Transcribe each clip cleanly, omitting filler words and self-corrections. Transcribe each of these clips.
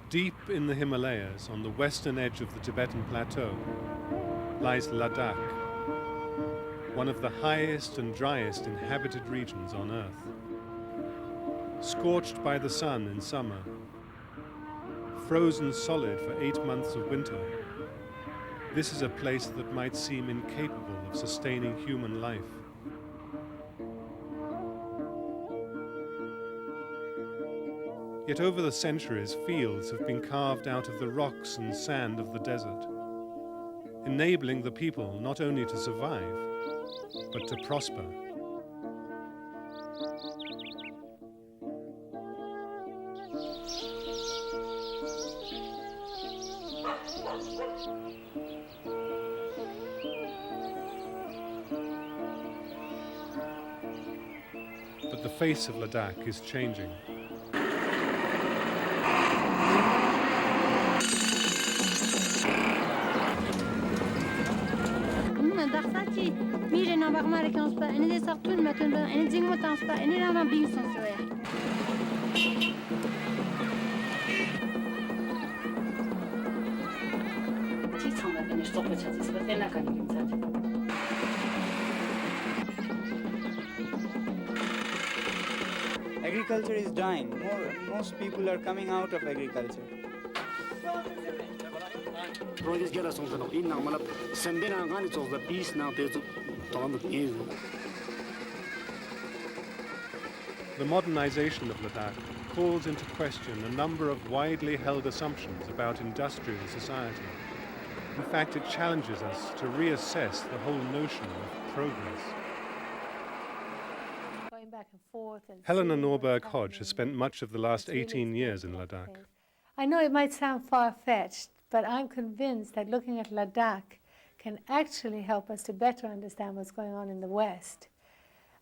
Deep in the Himalayas, on the western edge of the Tibetan plateau, lies Ladakh, one of the highest and driest inhabited regions on Earth. Scorched by the sun in summer, frozen solid for 8 months of winter, this is a place that might seem incapable of sustaining human life. Yet over the centuries, fields have been carved out of the rocks and sand of the desert, enabling the people not only to survive, but to prosper. But the face of Ladakh is changing. Agriculture is dying. Most people are coming out of agriculture. The modernization of Ladakh calls into question a number of widely held assumptions about industrial society. In fact, it challenges us to reassess the whole notion of progress. Back and forth and Helena Norberg-Hodge has spent much of the last 18 years in Ladakh. I know it might sound far-fetched, but I'm convinced that looking at Ladakh can actually help us to better understand what's going on in the West.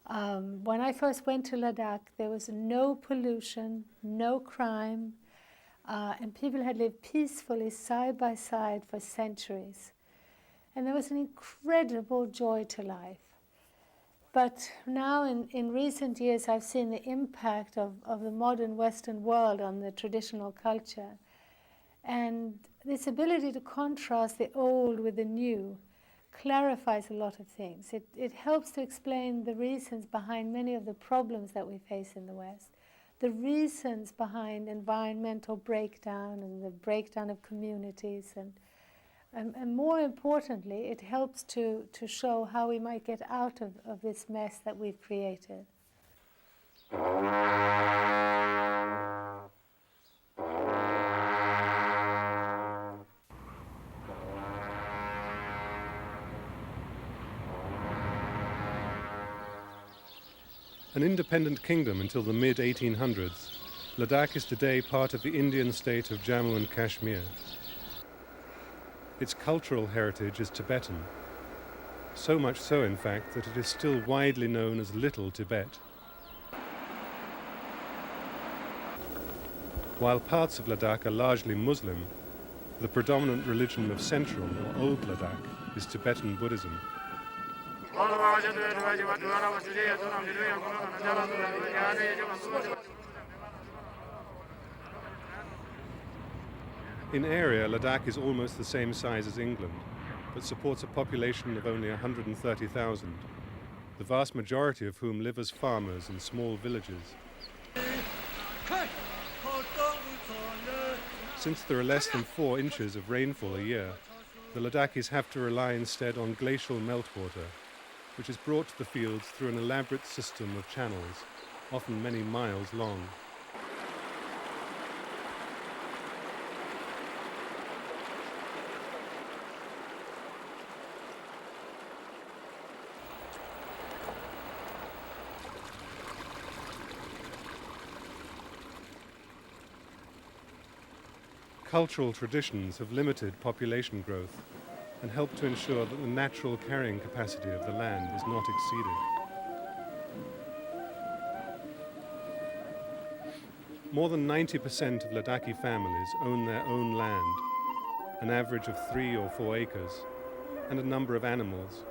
When I first went to Ladakh, there was no pollution, no crime, and people had lived peacefully side by side for centuries. And there was an incredible joy to life. But now, in recent years, I've seen the impact of the modern Western world on the traditional culture. And this ability to contrast the old with the new clarifies a lot of things. It helps to explain the reasons behind many of the problems that we face in the West, the reasons behind environmental breakdown and the breakdown of communities, and more importantly, it helps to show how we might get out of this mess that we've created. An independent kingdom until the mid-1800s, Ladakh is today part of the Indian state of Jammu and Kashmir. Its cultural heritage is Tibetan, so much so, in fact, that it is still widely known as Little Tibet. While parts of Ladakh are largely Muslim, the predominant religion of Central or Old Ladakh is Tibetan Buddhism. In area, Ladakh is almost the same size as England, but supports a population of only 130,000, the vast majority of whom live as farmers in small villages. Since there are less than 4 inches of rainfall a year, the Ladakhis have to rely instead on glacial meltwater, which is brought to the fields through an elaborate system of channels, often many miles long. cultural traditions have limited population growth and helped to ensure that the natural carrying capacity of the land is not exceeded. More than 90% of Ladakhi families own their own land, an average of 3 or 4 acres, and a number of animals.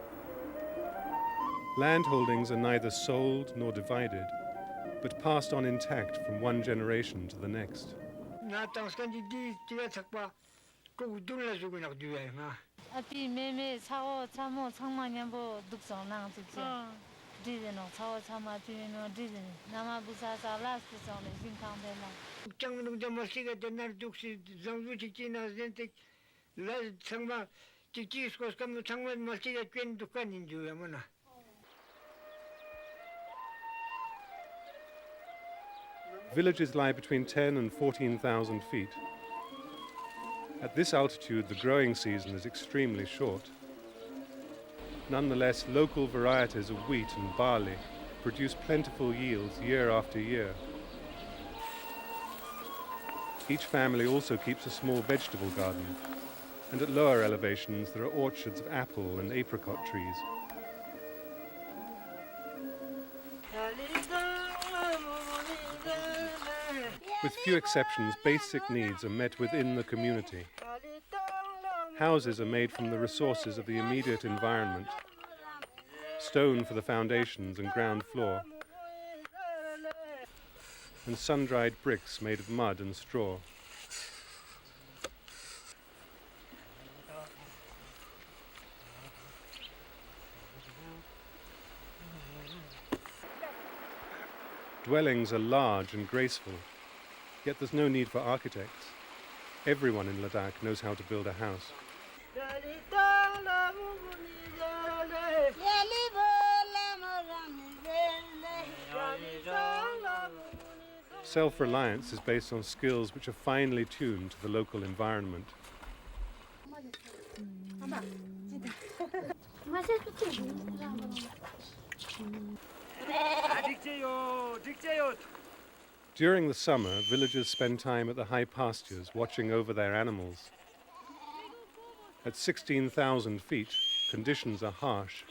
Land holdings are neither sold nor divided, but passed on intact from one generation to the next. Villages lie between 10 and 14,000 feet. At this altitude, the growing season is extremely short. Nonetheless, local varieties of wheat and barley produce plentiful yields year after year. Each family also keeps a small vegetable garden, and at lower elevations there are orchards of apple and apricot trees. With few exceptions, basic needs are met within the community. Houses are made from the resources of the immediate environment: stone for the foundations and ground floor, and sun-dried bricks made of mud and straw. Dwellings are large and graceful, yet there's no need for architects. Everyone in Ladakh knows how to build a house. Self-reliance is based on skills which are finely tuned to the local environment. During the summer, villagers spend time at the high pastures watching over their animals. At 16,000 feet, conditions are harsh,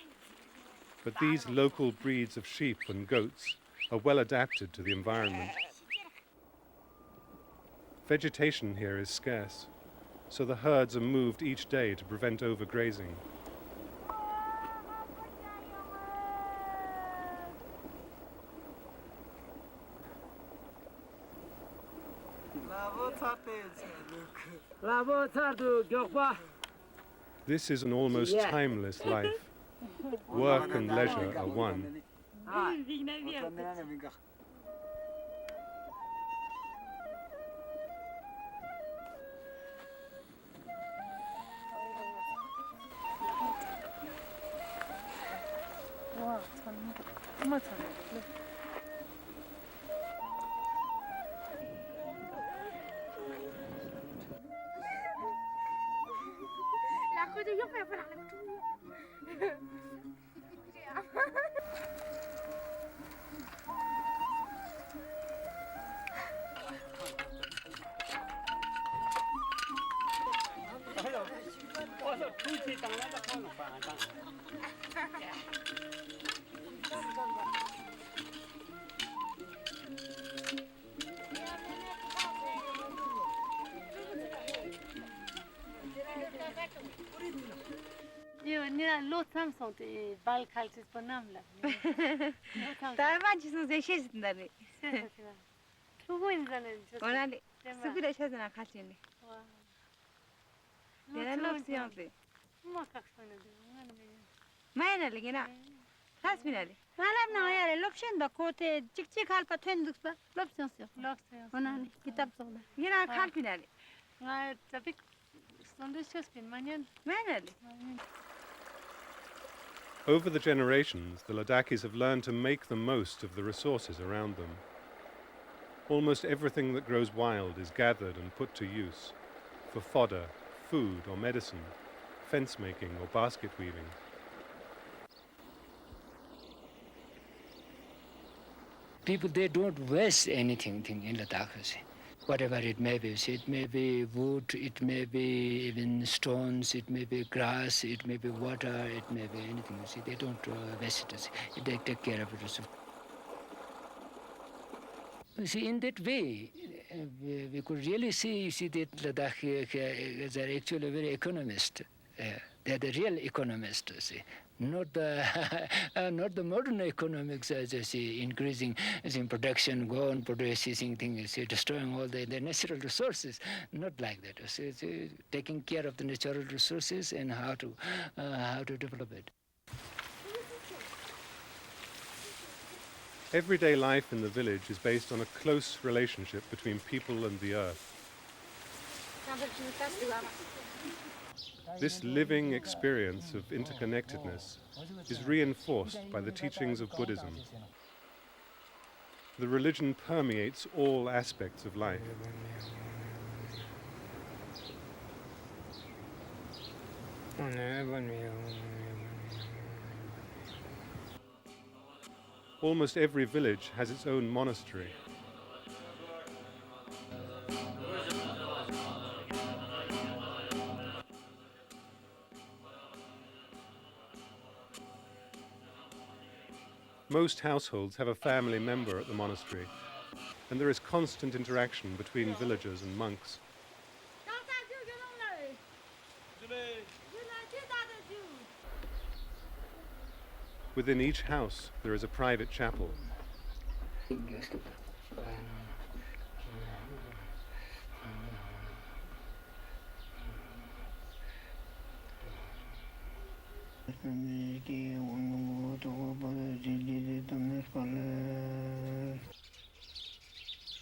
but these local breeds of sheep and goats are well adapted to the environment. Vegetation here is scarce, so the herds are moved each day to prevent overgrazing. This is an almost timeless life. Work and leisure are one. Over the generations, the Ladakhis have learned to make the most of the resources around them. Almost everything that grows wild is gathered and put to use for fodder, food or medicine, fence making or basket weaving. People, they don't waste anything in Ladakh. whatever it may be. See, it may be wood, it may be even stones, it may be grass, it may be water, it may be anything. You see, they don't waste it. See. They take care of it. You see, in that way, we could really see, you see, that Ladakh is actually very economist. They're the real economists, you see. Not the not the modern economics, as you see, increasing as in production, go on producing things, you see, destroying all the natural resources. Not like that. You see, taking care of the natural resources and how to develop it. Everyday life in the village is based on a close relationship between people and the earth. This living experience of interconnectedness is reinforced by the teachings of Buddhism. The religion permeates all aspects of life. Almost every village has its own monastery. Most households have a family member at the monastery, and there is constant interaction between villagers and monks. Within each house, there is a private chapel.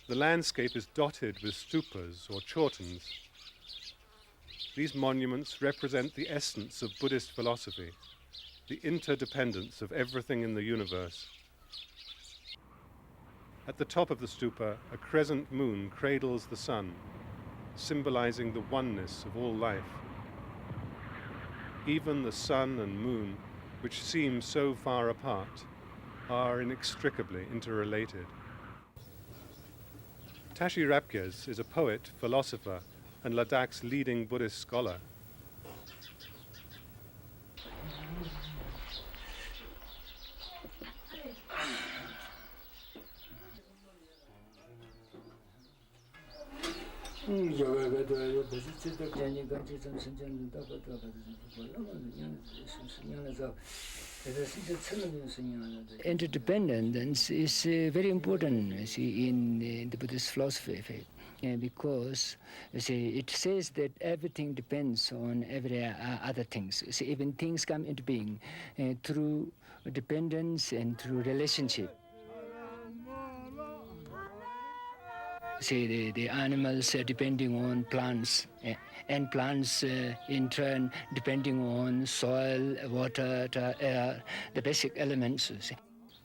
The landscape is dotted with stupas or chortens. These monuments represent the essence of Buddhist philosophy, the interdependence of everything in the universe. At the top of the stupa, a crescent moon cradles the sun, symbolizing the oneness of all life. Even the sun and moon, which seem so far apart, are inextricably interrelated. Tashi Rabkyes is a poet, philosopher, and Ladakh's leading Buddhist scholar. Interdependence is very important, you see, in the Buddhist philosophy, because you see, it says that everything depends on every other things. You see, even things come into being through dependence and through relationship. See, the animals depending on plants, and plants in turn depending on soil, water, air, the basic elements. See.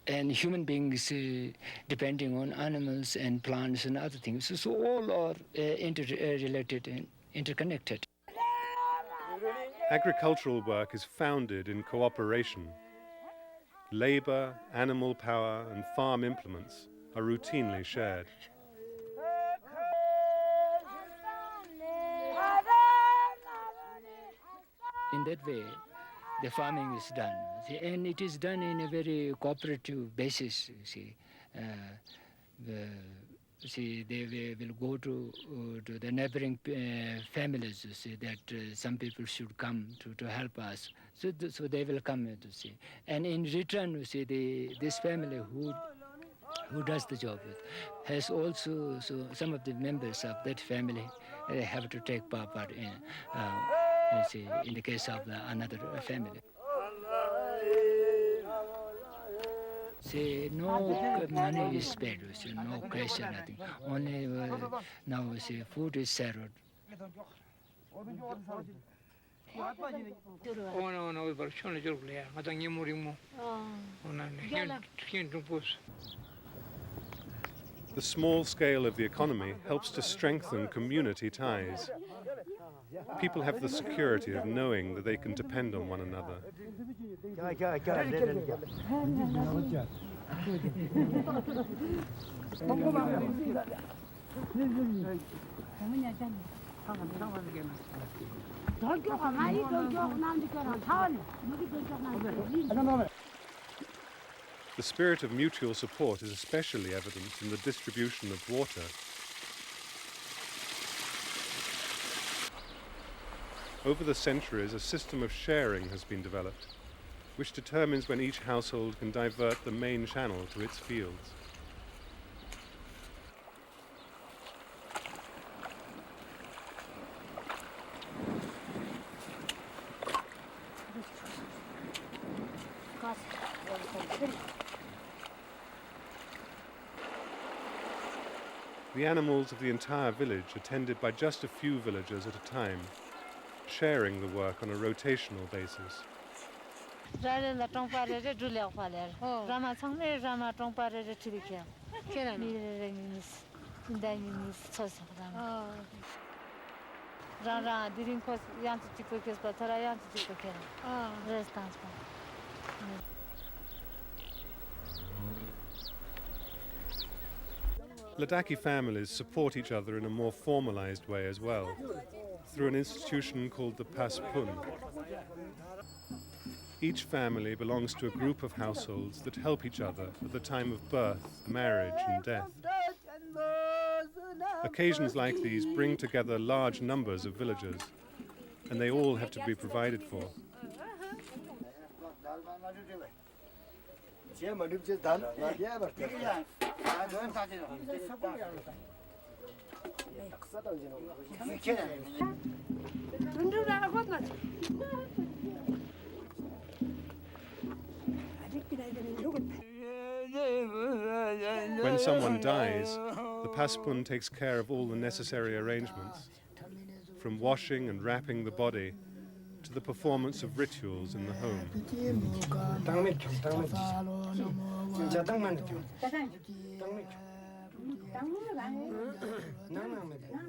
And human beings depending on animals and plants and other things. So all are interrelated and interconnected. Agricultural work is founded in cooperation. Labor, animal power, and farm implements are routinely shared. In that way, the farming is done, see, and it is done in a very cooperative basis. See, they will go to the neighboring families. See that some people should come to help us. So they will come to see, and in return, you see, this family who does the job has also some of the members of that family have to take part in. See, in the case of another family. See, no money is paid, see, no cash or nothing. Only now, see, food is served. The small scale of the economy helps to strengthen community ties. People have the security of knowing that they can depend on one another. The spirit of mutual support is especially evident in the distribution of water. Over the centuries, a system of sharing has been developed, which determines when each household can divert the main channel to its fields. The animals of the entire village are tended by just a few villagers at a time, sharing the work on a rotational basis. Ladakhi families support each other in a more formalized way as well, through an institution called the Paspun. Each family belongs to a group of households that help each other at the time of birth, marriage and death. Occasions like these bring together large numbers of villagers, and they all have to be provided for. When someone dies, the Paspun takes care of all the necessary arrangements, from washing and wrapping the body to the performance of rituals in the home.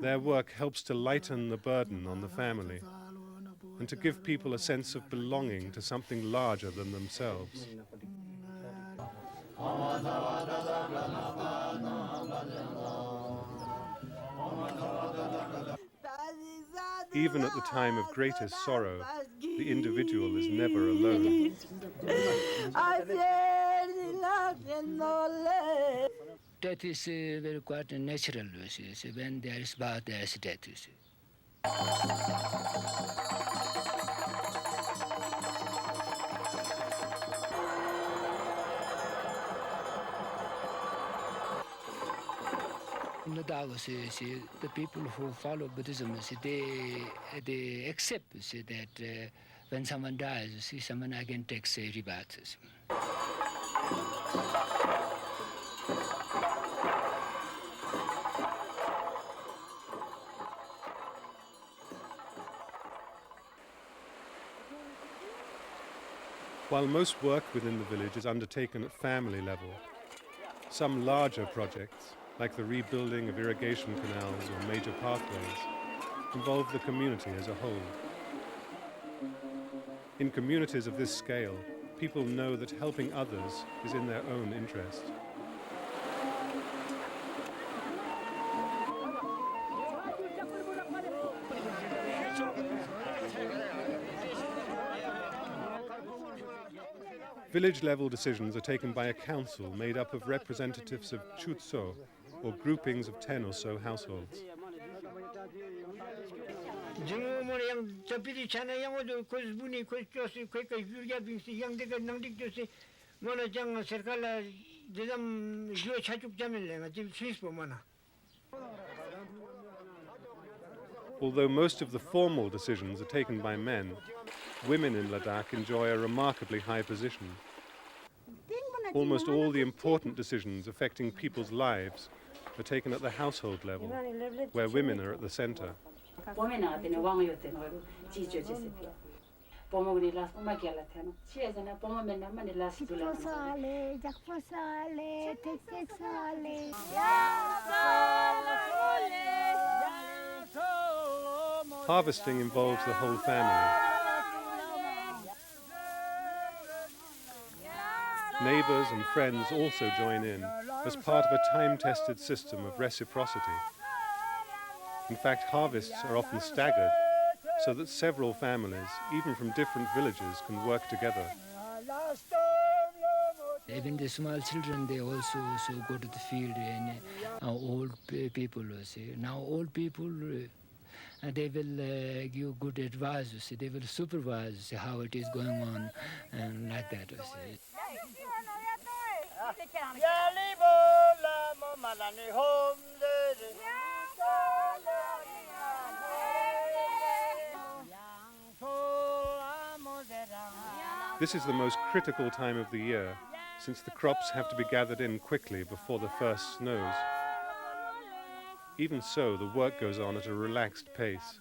Their work helps to lighten the burden on the family and to give people a sense of belonging to something larger than themselves. Even at the time of greatest sorrow, the individual is never alone. Death is very quite natural. When there is birth, there is death. In Ladakh, the people who follow Buddhism, they accept that when someone dies, someone again takes a rebirth. While most work within the village is undertaken at family level, some larger projects, like the rebuilding of irrigation canals or major pathways, involve the community as a whole. In communities of this scale, people know that helping others is in their own interest. Village-level decisions are taken by a council made up of representatives of chutso, or groupings of 10 or so households. Although most of the formal decisions are taken by men, women in Ladakh enjoy a remarkably high position. Almost all the important decisions affecting people's lives are taken at the household level, where women are at the center. Harvesting involves the whole family. Neighbours and friends also join in as part of a time-tested system of reciprocity. In fact, harvests are often staggered so that several families, even from different villages, can work together. Even the small children, they also go to the field, and old people, see. Now old people, they will give good advice, see. They will supervise, see, how it is going on, and like that, see. This is the most critical time of the year, since the crops have to be gathered in quickly before the first snows. Even so, the work goes on at a relaxed pace.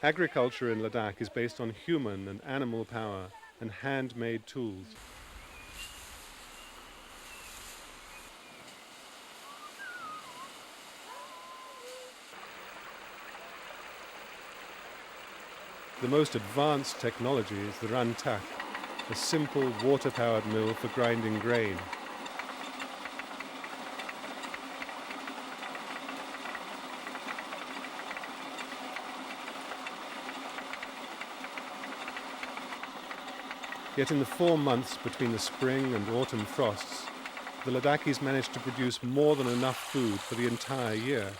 Agriculture in Ladakh is based on human and animal power and handmade tools. The most advanced technology is the rantak, a simple water-powered mill for grinding grain. Yet in the 4 months between the spring and autumn frosts, the Ladakhis managed to produce more than enough food for the entire year.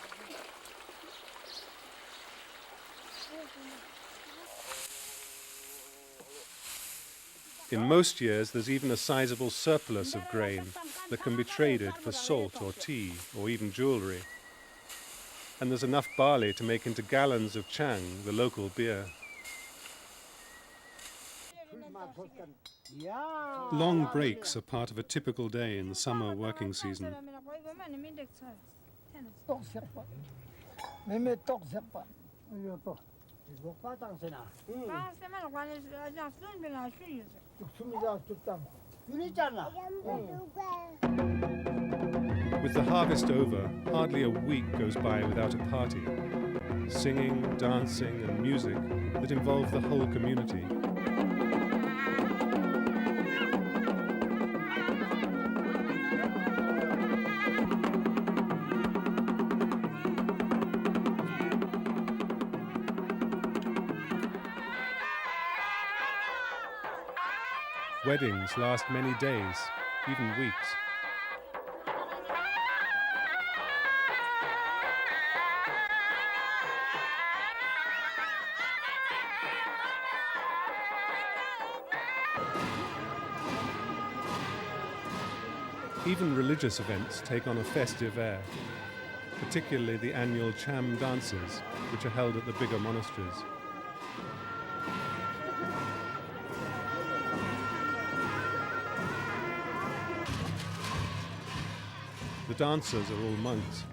In most years, there's even a sizable surplus of grain that can be traded for salt or tea or even jewelry. And there's enough barley to make into gallons of chang, the local beer. Long breaks are part of a typical day in the summer working season. With the harvest over, hardly a week goes by without a party. Singing, dancing and music that involve the whole community. Weddings last many days, even weeks. Even religious events take on a festive air, particularly the annual cham dances, which are held at the bigger monasteries. The dancers are all monks.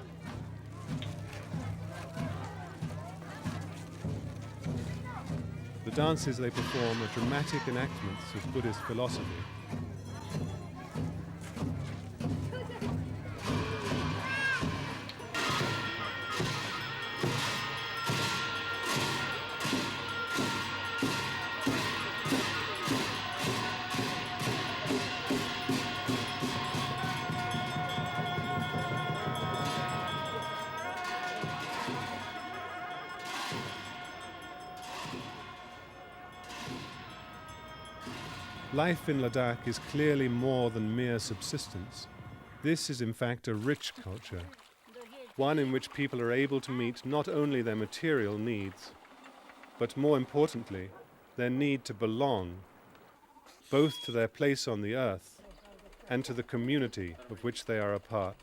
The dances they perform are dramatic enactments of Buddhist philosophy. Life in Ladakh is clearly more than mere subsistence. This is in fact a rich culture, one in which people are able to meet not only their material needs, but more importantly, their need to belong, both to their place on the earth and to the community of which they are a part.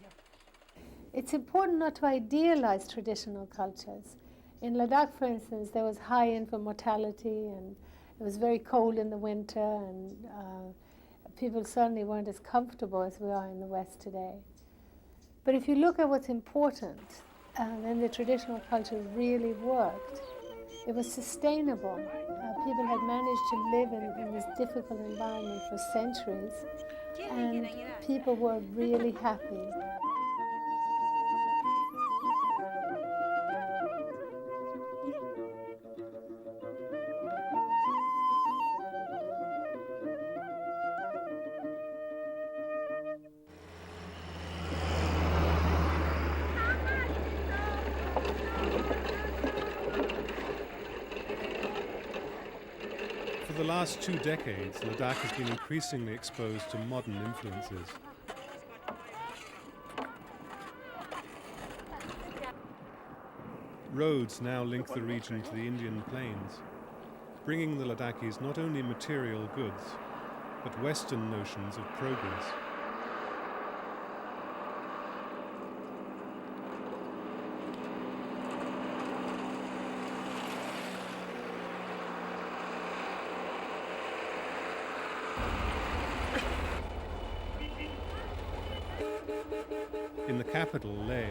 It's important not to idealize traditional cultures. In Ladakh, for instance, there was high infant mortality, and it was very cold in the winter, and people certainly weren't as comfortable as we are in the West today. But if you look at what's important, then the traditional culture really worked. It was sustainable. People had managed to live in this difficult environment for centuries, and people were really happy. For the last 2 decades, Ladakh has been increasingly exposed to modern influences. Roads now link the region to the Indian plains, bringing the Ladakhis not only material goods, but Western notions of progress. In the capital, Leh,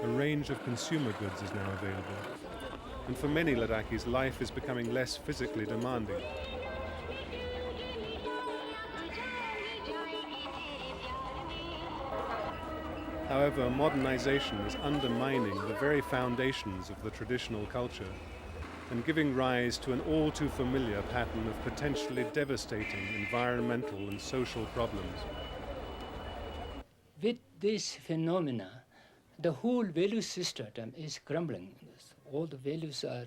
a range of consumer goods is now available, and for many Ladakhis, life is becoming less physically demanding. However, modernization is undermining the very foundations of the traditional culture and giving rise to an all too familiar pattern of potentially devastating environmental and social problems. With this phenomena, the whole value system is crumbling. All the values are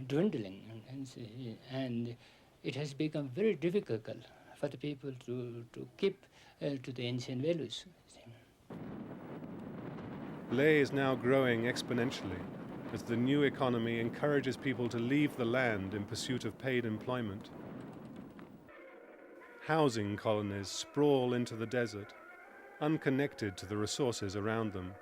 dwindling, and it has become very difficult for the people to keep to the ancient values. Leh is now growing exponentially as the new economy encourages people to leave the land in pursuit of paid employment. Housing colonies sprawl into the desert, unconnected to the resources around them.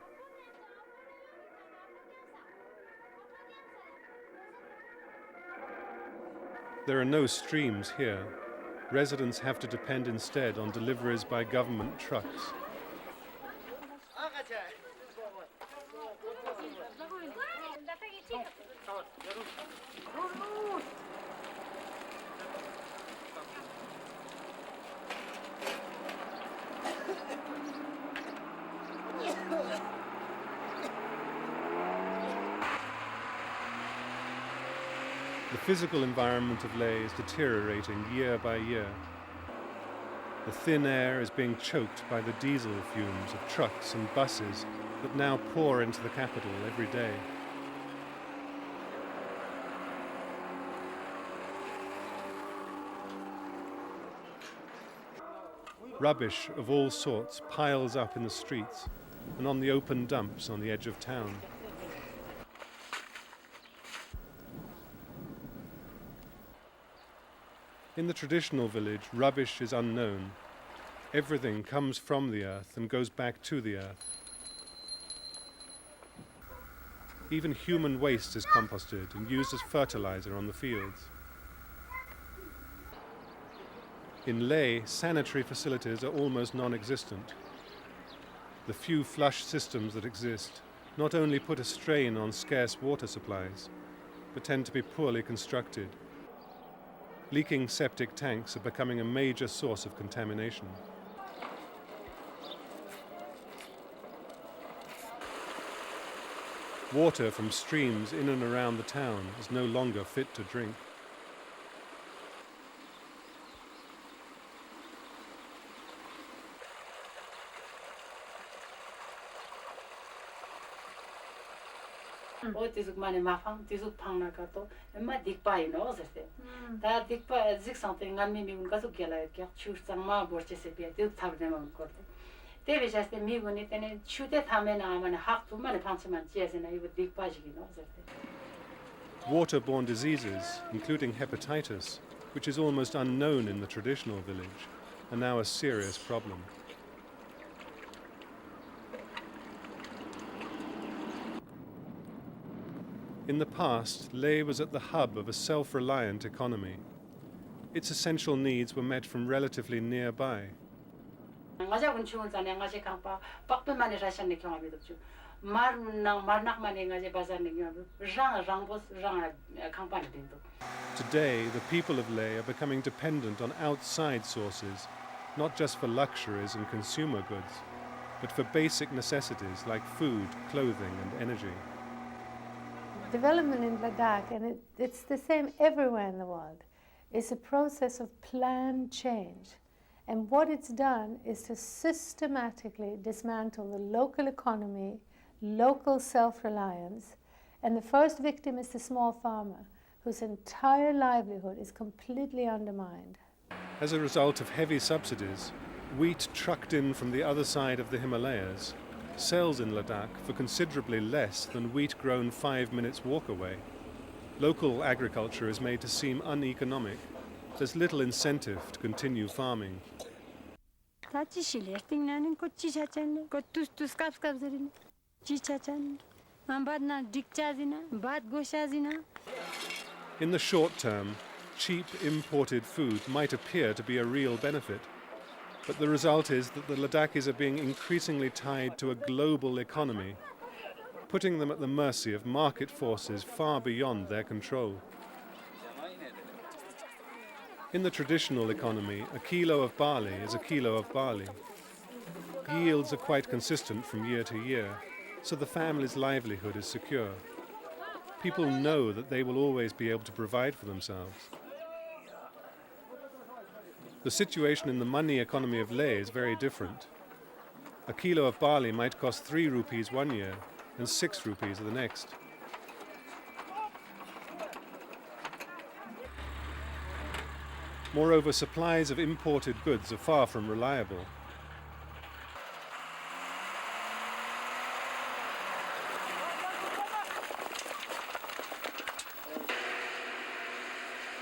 There are no streams here. Residents have to depend instead on deliveries by government trucks. The physical environment of Leh is deteriorating year by year. The thin air is being choked by the diesel fumes of trucks and buses that now pour into the capital every day. Rubbish of all sorts piles up in the streets and on the open dumps on the edge of town. In the traditional village, rubbish is unknown. Everything comes from the earth and goes back to the earth. Even human waste is composted and used as fertilizer on the fields. In Leh, sanitary facilities are almost non-existent. The few flush systems that exist not only put a strain on scarce water supplies, but tend to be poorly constructed. Leaking septic tanks are becoming a major source of contamination. Water from streams in and around the town is no longer fit to drink. tisuk mani mafang tisuk phangna ka to emma dikpa ino zerte ta dikpa zik sante ngami mi un ka su gela kya chur changma borche se pia dik thabne ma korte te bejaste mi guni tene chute thame na mane hak tu mane phangchman chiase na ibu dikpa jigi no zerte. Waterborne diseases, including hepatitis, which is almost unknown in the traditional village, are now a serious problem. In the past, Leh was at the hub of a self-reliant economy. Its essential needs were met from relatively nearby. ngaja kun chuun zane ngaja kangpa pakpe mane rashan ne kyong amiduk chu marnak mane ngaja bazar ne kyong rang bos rang kangpa ne bindu. Today, the people of Leh are becoming dependent on outside sources, not just for luxuries and consumer goods, but for basic necessities like food, clothing, and energy. Development in Ladakh, and it's the same everywhere in the world, is a process of planned change. And what it's done is to systematically dismantle the local economy, local self-reliance, and the first victim is the small farmer, whose entire livelihood is completely undermined. As a result of heavy subsidies, wheat trucked in from the other side of the Himalayas sells in Ladakh for considerably less than wheat grown 5 minutes walk away. Local agriculture is made to seem uneconomic. There's little incentive to continue farming. In the short term, cheap imported food might appear to be a real benefit, but the result is that the Ladakhis are being increasingly tied to a global economy, putting them at the mercy of market forces far beyond their control. In the traditional economy, a kilo of barley is a kilo of barley. Yields are quite consistent from year to year, so the family's livelihood is secure. People know that they will always be able to provide for themselves. The situation in the money economy of Leh is very different. A kilo of barley might cost 3 rupees one year and 6 rupees the next. Moreover, supplies of imported goods are far from reliable.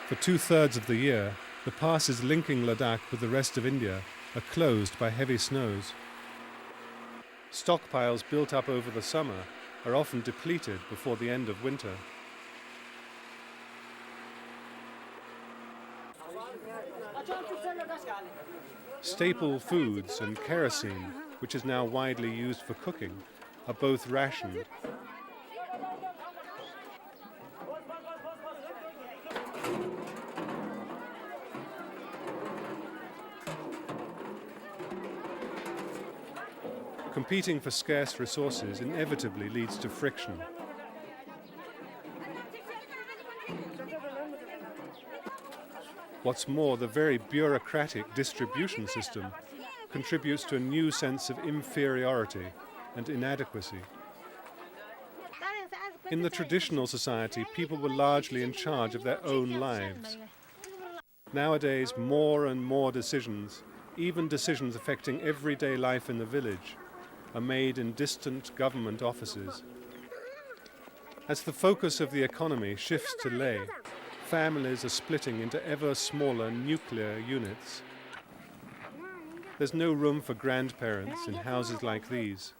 For 2/3 of the year, the passes linking Ladakh with the rest of India are closed by heavy snows. Stockpiles built up over the summer are often depleted before the end of winter. Staple foods and kerosene, which is now widely used for cooking, are both rationed. Competing for scarce resources inevitably leads to friction. What's more, the very bureaucratic distribution system contributes to a new sense of inferiority and inadequacy. In the traditional society, people were largely in charge of their own lives. Nowadays, more and more decisions, even decisions affecting everyday life in the village, are made in distant government offices. As the focus of the economy shifts to Leh, families are splitting into ever smaller nuclear units. There's no room for grandparents in houses like these,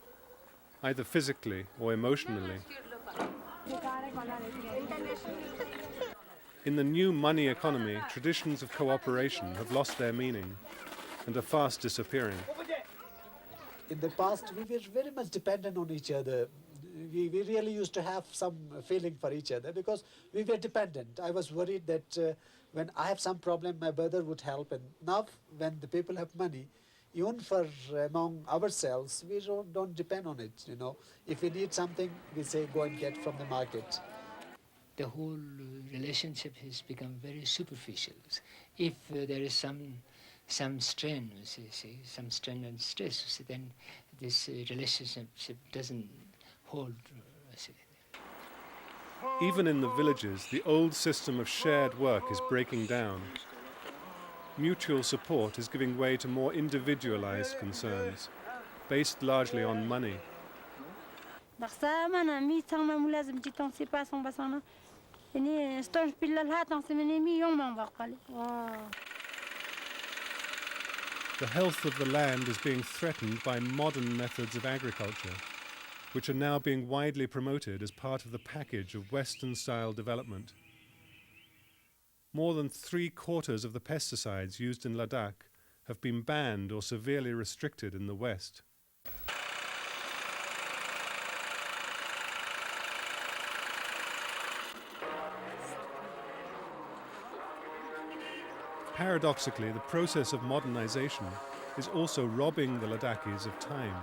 either physically or emotionally. In the new money economy, traditions of cooperation have lost their meaning and are fast disappearing. In the past, we were very much dependent on each other. We really used to have some feeling for each other because we were dependent. I was worried that when I have some problem, my brother would help. And now, when the people have money, even for among ourselves, we don't depend on it. You know, if we need something, we say go and get from the market. The whole relationship has become very superficial. If there is some strain, some strain and stress, then this relationship doesn't hold. Even in the villages, the old system of shared work is breaking down. Mutual support is giving way to more individualized concerns, based largely on money. The health of the land is being threatened by modern methods of agriculture. which are now being widely promoted as part of the package of Western-style development. More than 3/4 of the pesticides used in Ladakh have been banned or severely restricted in the West. Paradoxically, the process of modernization is also robbing the Ladakhis of time.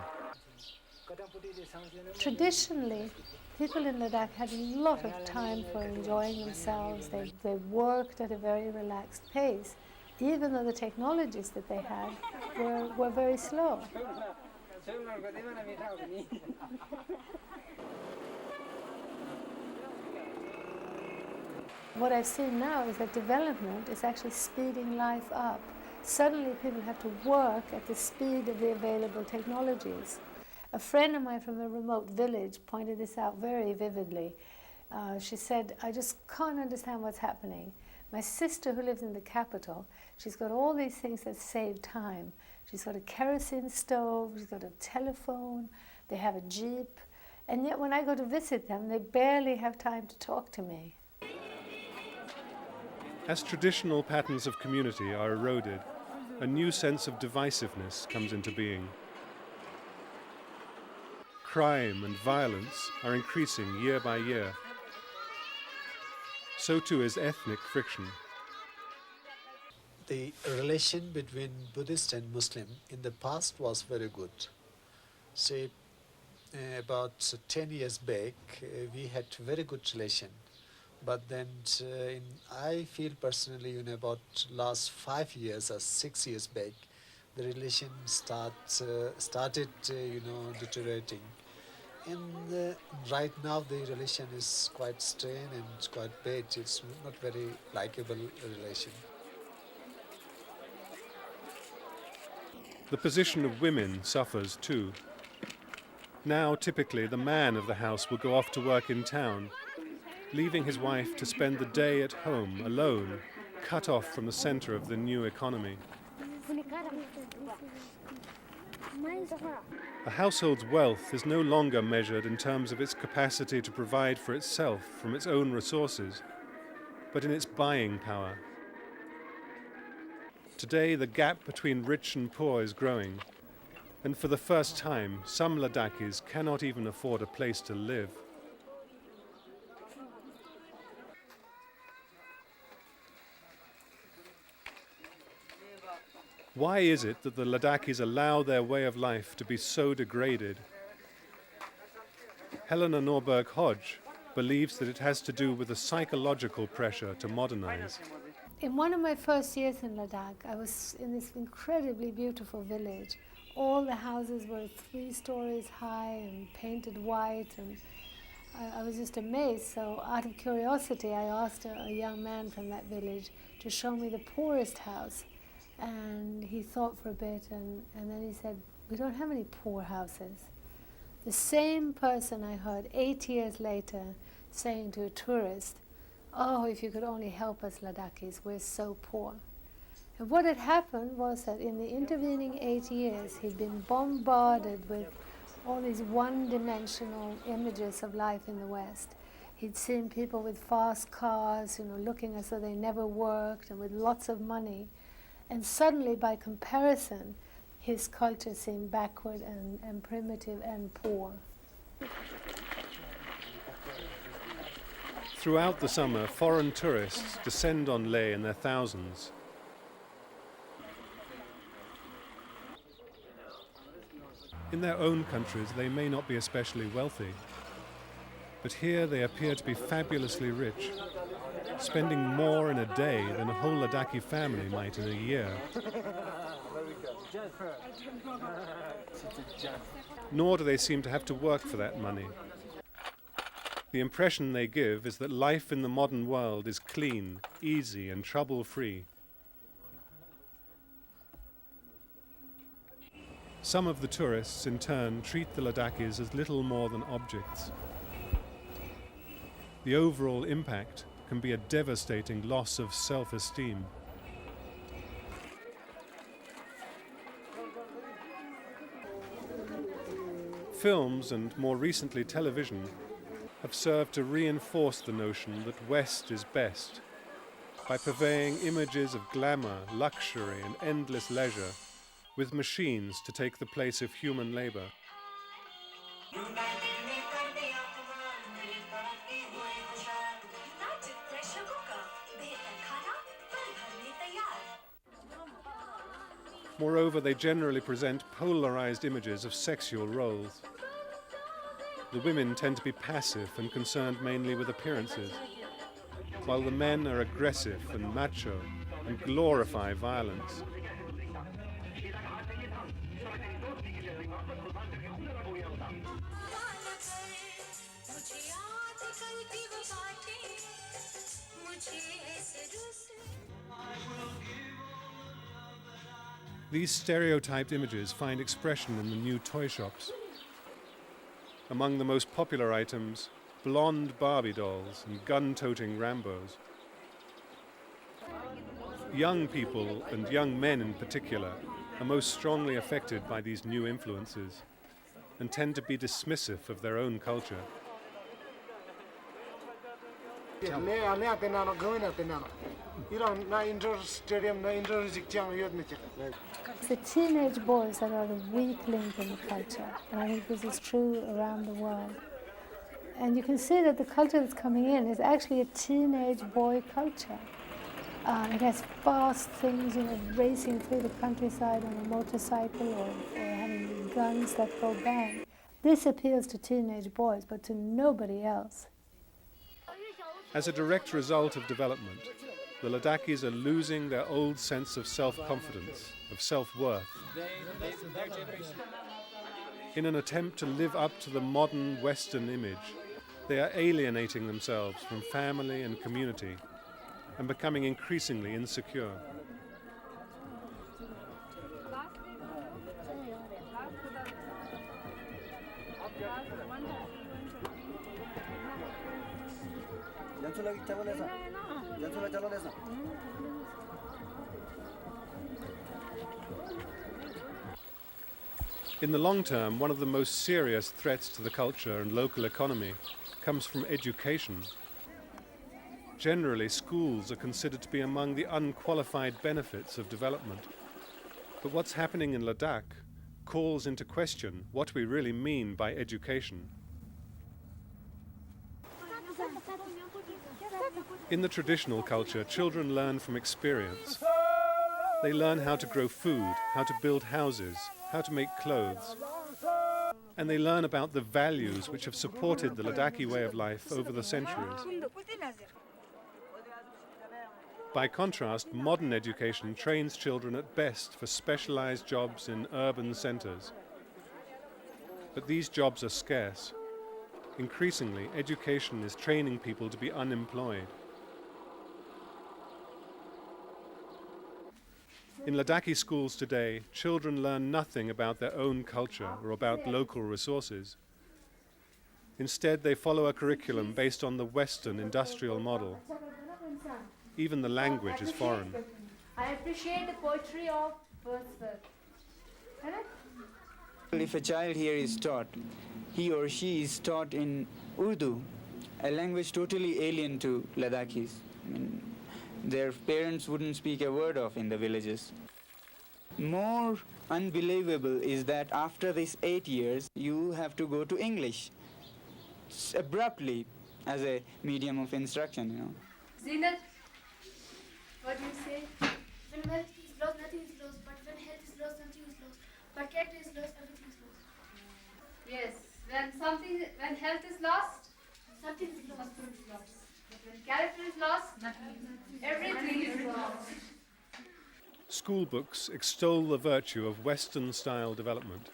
Traditionally, people in Ladakh had a lot of time for enjoying themselves. They worked at a very relaxed pace, even though the technologies that they had were very slow. What I've seen now is that development is actually speeding life up. Suddenly people have to work at the speed of the available technologies. A friend of mine from a remote village pointed this out very vividly. She said, I just can't understand what's happening. My sister, who lives in the capital, she's got all these things that save time. She's got a kerosene stove, she's got a telephone, they have a Jeep, and yet when I go to visit them, they barely have time to talk to me. As traditional patterns of community are eroded, a new sense of divisiveness comes into being. Crime and violence are increasing year by year. So too is ethnic friction. The relation between Buddhist and Muslim in the past was very good. Say, about 10 years back, we had very good relation. But then I feel personally, about last 5 years or 6 years back, the relation started deteriorating. And right now the relation is quite strained and quite bad. It's not very likable relation. The position of women suffers too. Now, typically, the man of the house will go off to work in town, leaving his wife to spend the day at home alone, cut off from the center of the new economy. A household's wealth is no longer measured in terms of its capacity to provide for itself from its own resources, but in its buying power. Today, the gap between rich and poor is growing, and for the first time, some Ladakhis cannot even afford a place to live. Why is it that the Ladakhis allow their way of life to be so degraded? Helena Norberg-Hodge believes that it has to do with the psychological pressure to modernize. In one of my first years in Ladakh, I was in this incredibly beautiful village. All the houses were 3 stories high and painted white, and I was just amazed. So out of curiosity, I asked a young man from that village to show me the poorest house. And he thought for a bit, and then he said, we don't have any poor houses. The same person I heard 8 years later saying to a tourist, oh, if you could only help us Ladakhis, we're so poor. And what had happened was that in the intervening 8 years, he'd been bombarded with all these one-dimensional images of life in the West. He'd seen people with fast cars, looking as though they never worked and with lots of money. And suddenly, by comparison, his culture seemed backward and primitive and poor. Throughout the summer, foreign tourists descend on Leh in their thousands. In their own countries, they may not be especially wealthy, but here they appear to be fabulously rich, spending more in a day than a whole Ladakhi family might in a year. Nor do they seem to have to work for that money. The impression they give is that life in the modern world is clean, easy, and trouble-free. Some of the tourists, in turn, treat the Ladakhis as little more than objects. The overall impact can be a devastating loss of self-esteem. Films, and more recently television, have served to reinforce the notion that West is best by purveying images of glamour, luxury and endless leisure with machines to take the place of human labor. Moreover, they generally present polarized images of sexual roles. The women tend to be passive and concerned mainly with appearances, while the men are aggressive and macho and glorify violence. These stereotyped images find expression in the new toy shops. Among the most popular items, blonde Barbie dolls and gun-toting Rambos. Young people, and young men in particular, are most strongly affected by these new influences and tend to be dismissive of their own culture. The teenage boys that are the weak link in the culture, and I think this is true around the world. And you can see that the culture that's coming in is actually a teenage boy culture. It has fast things, racing through the countryside on a motorcycle or having guns that go bang. This appeals to teenage boys, but to nobody else. As a direct result of development, the Ladakhis are losing their old sense of self-confidence, of self-worth. In an attempt to live up to the modern Western image, they are alienating themselves from family and community and becoming increasingly insecure. In the long term, one of the most serious threats to the culture and local economy comes from education. Generally, schools are considered to be among the unqualified benefits of development. But what's happening in Ladakh calls into question what we really mean by education. In the traditional culture, children learn from experience. They learn how to grow food, how to build houses, how to make clothes. And they learn about the values which have supported the Ladakhi way of life over the centuries. By contrast, modern education trains children at best for specialized jobs in urban centers. But these jobs are scarce. Increasingly, education is training people to be unemployed. In Ladakhi schools today, children learn nothing about their own culture or about local resources. Instead, they follow a curriculum based on the Western industrial model. Even the language is foreign. I appreciate the poetry of Wordsworth. If a child here is taught, he or she is taught in Urdu, a language totally alien to Ladakhis. Their parents wouldn't speak a word of in the villages. More unbelievable is that after these 8 years, you have to go to English abruptly as a medium of instruction, Zenat, what do you say? When wealth is lost, nothing is lost. But when health is lost, nothing is lost. But character is lost, everything is lost. Yes, when health is lost, something is lost. But when character is lost, everything is lost. School books extol the virtue of Western-style development.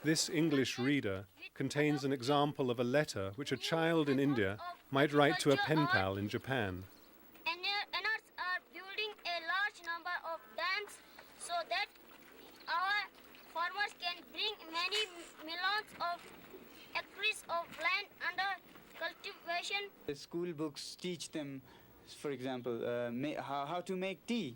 This English reader contains an example of a letter which a child in India might write to a pen pal in Japan. Enards are building a large number of dams so that our farmers can bring many millions of acres of land under cultivation. The school books teach them, for example, how to make tea.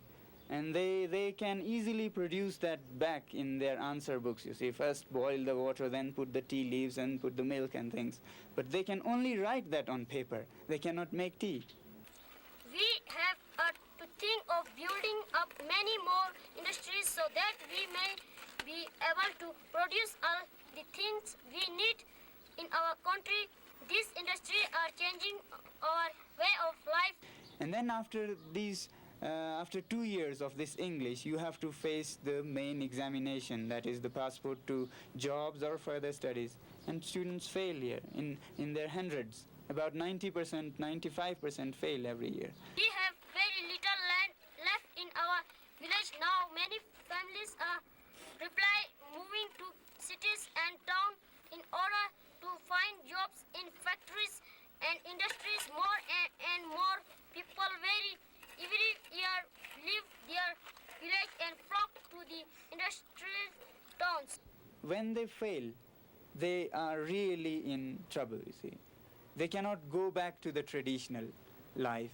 And they can easily produce that back in their answer books. You see, first boil the water, then put the tea leaves and put the milk and things. But they can only write that on paper. They cannot make tea. We have to think of building up many more industries so that we may be able to produce all the things we need in our country. These industries are changing our way of life. And then after 2 years of this English, you have to face the main examination, that is the passport to jobs or further studies. And students fail here in their hundreds. About 90%, 95% fail every year. We have very little land left in our village now. Many families are moving to cities and towns in order to find jobs in factories and industries. More and more people every year leave their village and flock to the industrial towns. When they fail, they are really in trouble, you see. They cannot go back to the traditional life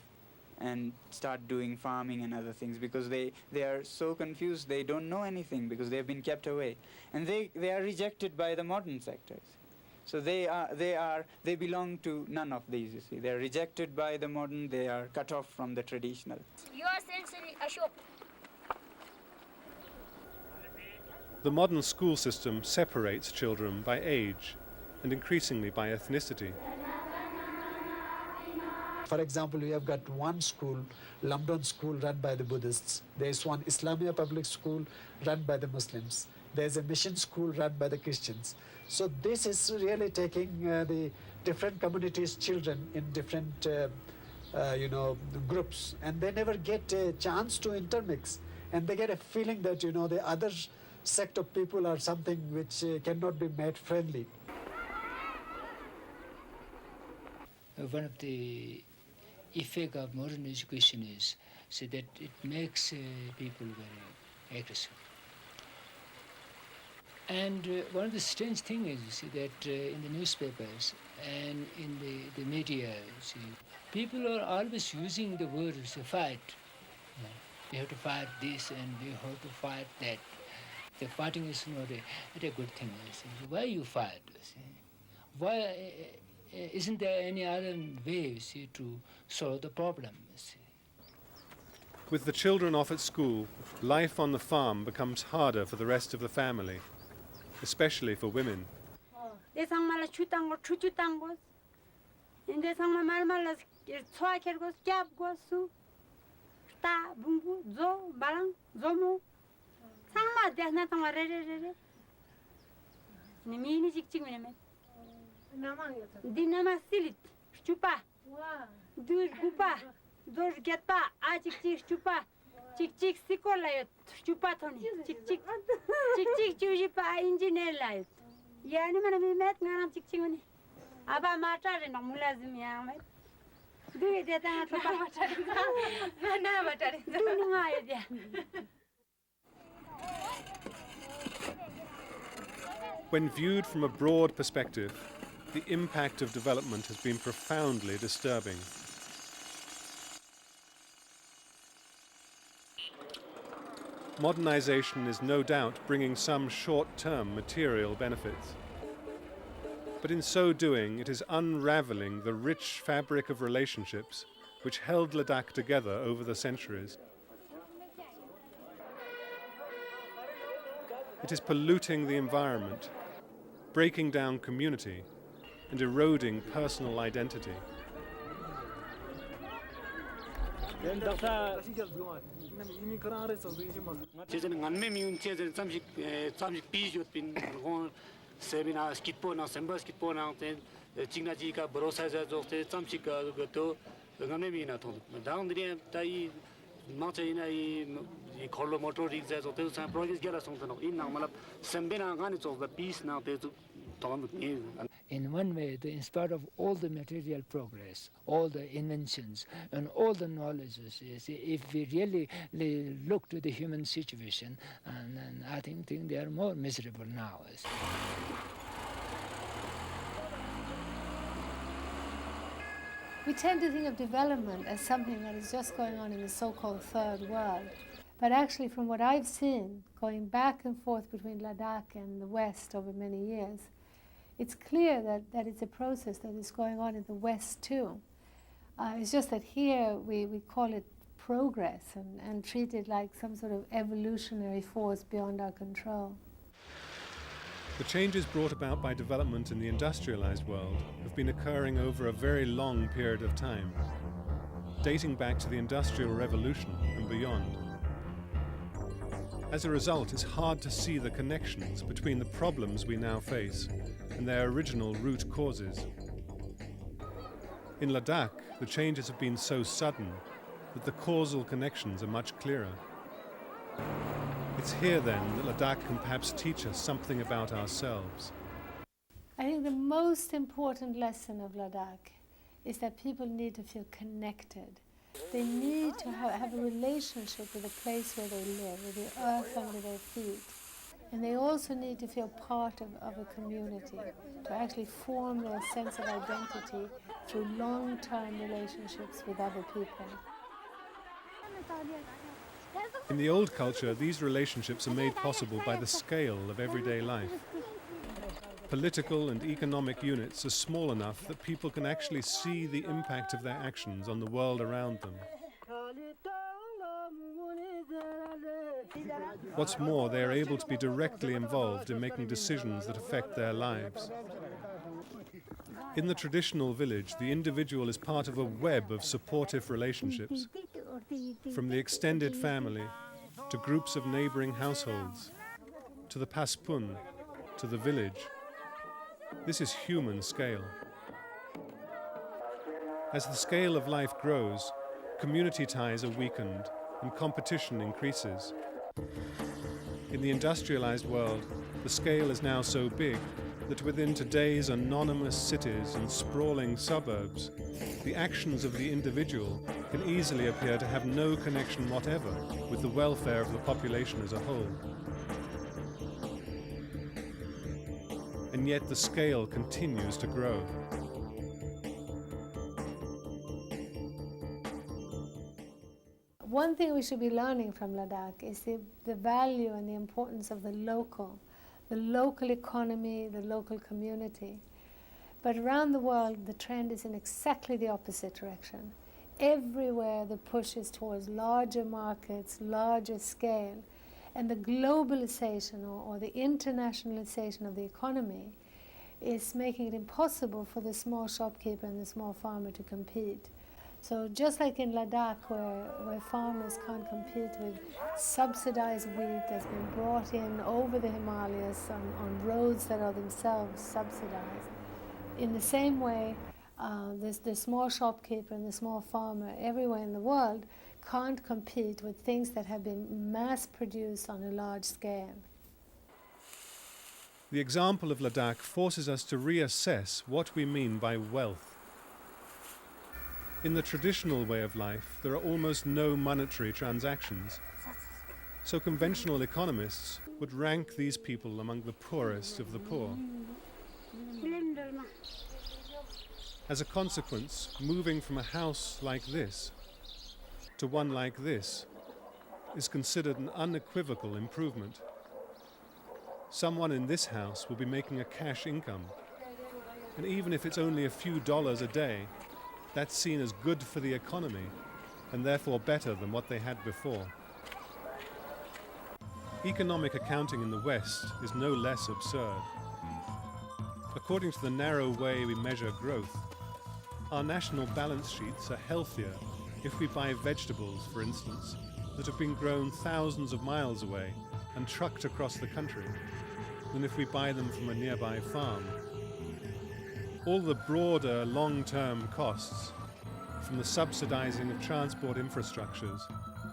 and start doing farming and other things because they are so confused, they don't know anything because they've been kept away. And they are rejected by the modern sectors. So they belong to none of these, you see. They are rejected by the modern, they are cut off from the traditional. You are sensory Ashok. The modern school system separates children by age and increasingly by ethnicity. For example, we have got one school, Lamdon school, run by the Buddhists. There is one Islamia public school run by the Muslims. There is a mission school run by the Christians. So this is really taking the different communities' children in different groups, and they never get a chance to intermix, and they get a feeling that the other sect of people are something which cannot be made friendly. One of the effect of modern education is that it makes people very aggressive. And one of the strange things is that in the newspapers and in the media, people are always using the words fight. You have to fight this and you have to fight that. The fighting is not a good thing. Why you fight? Why isn't there any other way to solve the problem? With the children off at school, life on the farm becomes harder for the rest of the family, especially for women. When viewed from a broad perspective, the impact of development has been profoundly disturbing. Modernization is no doubt bringing some short-term material benefits. But in so doing, it is unraveling the rich fabric of relationships which held Ladakh together over the centuries. It is polluting the environment, breaking down community, and eroding personal identity. In one way, in spite of all the material progress, all the inventions, and all the knowledges, if we really look to the human situation, and I think they are more miserable now. We tend to think of development as something that is just going on in the so-called third world. But actually, from what I've seen, going back and forth between Ladakh and the West over many years, it's clear that it's a process that is going on in the West too. It's just that here we call it progress and treat it like some sort of evolutionary force beyond our control. The changes brought about by development in the industrialized world have been occurring over a very long period of time, dating back to the Industrial Revolution and beyond. As a result, it's hard to see the connections between the problems we now face and their original root causes. In Ladakh, the changes have been so sudden that the causal connections are much clearer. It's here then that Ladakh can perhaps teach us something about ourselves. I think the most important lesson of Ladakh is that people need to feel connected. They need to have a relationship with the place where they live, with the earth under their feet. And they also need to feel part of a community, to actually form their sense of identity through long-term relationships with other people. In the old culture, these relationships are made possible by the scale of everyday life. Political and economic units are small enough that people can actually see the impact of their actions on the world around them. What's more, they are able to be directly involved in making decisions that affect their lives. In the traditional village, the individual is part of a web of supportive relationships, from the extended family to groups of neighboring households, to the paspun, to the village. This is human scale. As the scale of life grows, community ties are weakened and competition increases. In the industrialized world, the scale is now so big that within today's anonymous cities and sprawling suburbs, the actions of the individual can easily appear to have no connection whatever with the welfare of the population as a whole. And yet the scale continues to grow. One thing we should be learning from Ladakh is the value and the importance of the local economy, the local community. But around the world, the trend is in exactly the opposite direction. Everywhere the push is towards larger markets, larger scale, and the globalization or the internationalization of the economy is making it impossible for the small shopkeeper and the small farmer to compete. So just like in Ladakh, where farmers can't compete with subsidized wheat that's been brought in over the Himalayas on roads that are themselves subsidized, in the same way, the small shopkeeper and the small farmer everywhere in the world can't compete with things that have been mass-produced on a large scale. The example of Ladakh forces us to reassess what we mean by wealth. In the traditional way of life, there are almost no monetary transactions. So conventional economists would rank these people among the poorest of the poor. As a consequence, moving from a house like this to one like this is considered an unequivocal improvement. Someone in this house will be making a cash income, and even if it's only a few dollars a day, that's seen as good for the economy and therefore better than what they had before. Economic accounting in the West is no less absurd. According to the narrow way we measure growth, our national balance sheets are healthier if we buy vegetables, for instance, that have been grown thousands of miles away and trucked across the country, than if we buy them from a nearby farm. All the broader long-term costs, from the subsidizing of transport infrastructures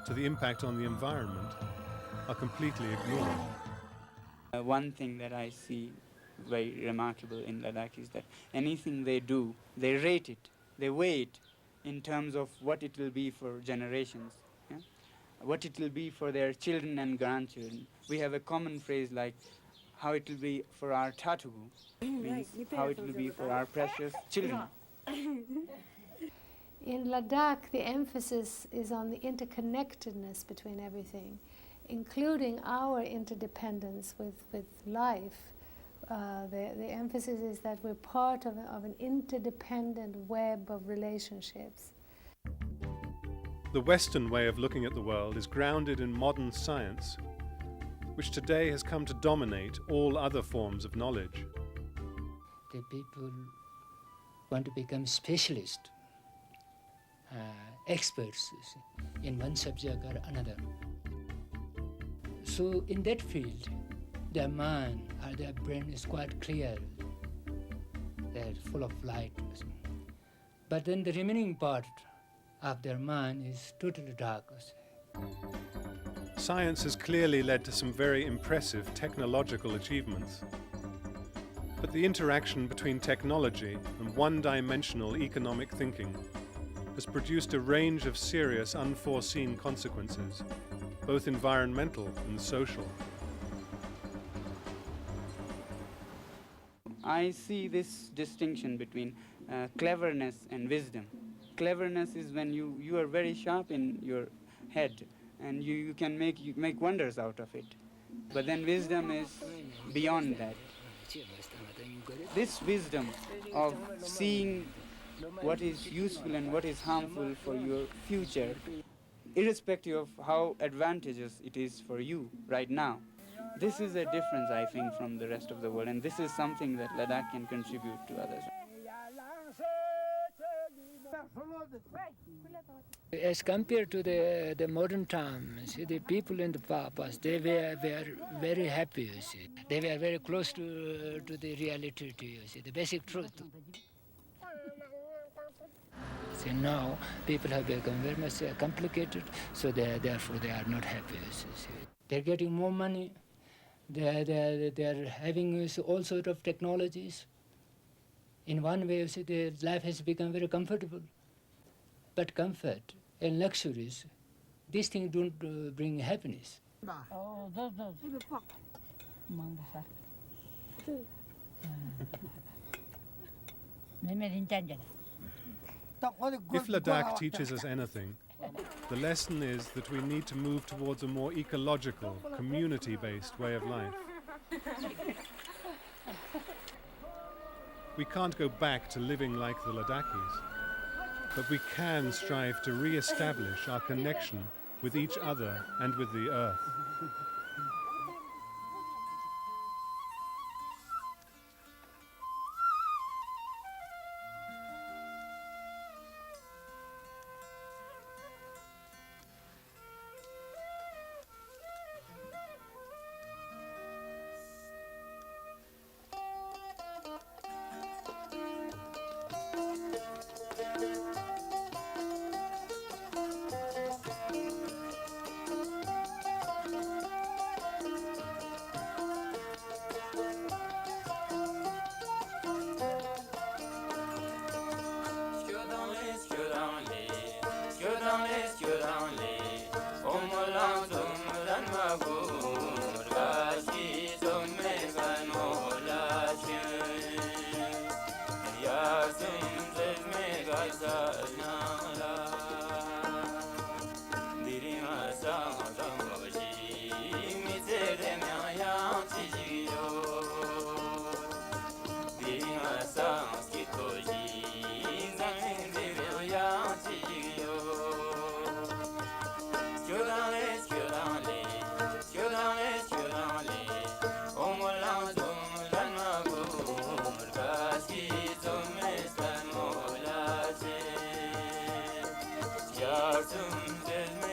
to the impact on the environment, are completely ignored. One thing that I see very remarkable in Ladakh is that anything they do, they rate it, they weigh it in terms of what it will be for generations, yeah? What it will be for their children and grandchildren. We have a common phrase like, how it will be for our tatugu, means how it will be for our precious children. in Ladakh, the emphasis is on the interconnectedness between everything, including our interdependence with life. The emphasis is that we're part of an interdependent web of relationships. The Western way of looking at the world is grounded in modern science, which today has come to dominate all other forms of knowledge. The people want to become specialists, experts in one subject or another. So in that field, their mind or their brain is quite clear. They're full of light. But then the remaining part of their mind is totally dark. Science has clearly led to some very impressive technological achievements. But the interaction between technology and one-dimensional economic thinking has produced a range of serious unforeseen consequences, both environmental and social. I see this distinction between cleverness and wisdom. Cleverness is when you are very sharp in your head and you can make wonders out of it. But then wisdom is beyond that. This wisdom of seeing what is useful and what is harmful for your future, irrespective of how advantageous it is for you right now. This is a difference, I think, from the rest of the world, and this is something that Ladakh can contribute to others. As compared to the modern times, the people in the past, they were very happy, you see. They were very close to the reality, you see, the basic truth. See, now people have become very much complicated, so therefore they are not happy, you see. They're getting more money, they're having all sorts of technologies. In one way, you see, their life has become very comfortable. But comfort and luxuries, these things don't bring happiness. If Ladakh teaches us anything, the lesson is that we need to move towards a more ecological, community-based way of life. We can't go back to living like the Ladakhis, but we can strive to re-establish our connection with each other and with the earth. Yardım